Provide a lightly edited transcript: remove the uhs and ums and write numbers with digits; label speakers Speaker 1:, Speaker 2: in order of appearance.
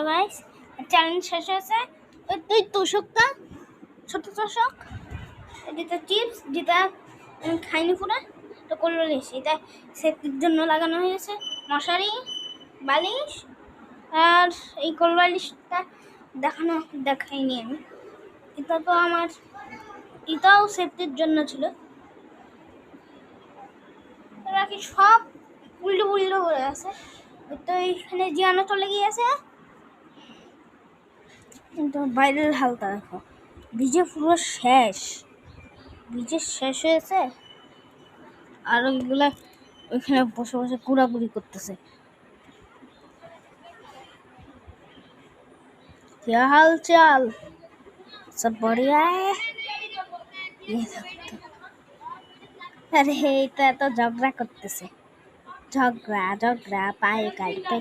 Speaker 1: Hello guys, challenge শেষ হয়েছে। ওই তুই তোষকটা ছোট তোষক, যেটা চিপস, যেটা আমি খাইনি পুরো, তো করলো এটা সেফটির জন্য লাগানো হয়েছে। মশারি, বালিশ, আর এই কোল বালিশটা দেখাইনি আমি। এটা তো আমার, এটাও সেফটির জন্য ছিল। এরা কি সব উল্টো উল্টো করে আছে, তো এইখানে জিয়ানো চলে গিয়েছে। কিন্তু বাইরের হালটা দেখো, ভিজে পুরো শেষ, ভিজে শেষ হয়েছে। আর ওইগুলা ওইখানে বসে বসে কুড়াকুড়ি করতেছে। क्या हाल चाल, सब बढ़िया है? আরে এটা তো ঝগড়া করতেছে, ঝগড়া ঝগড়া পায়ে কাটতে।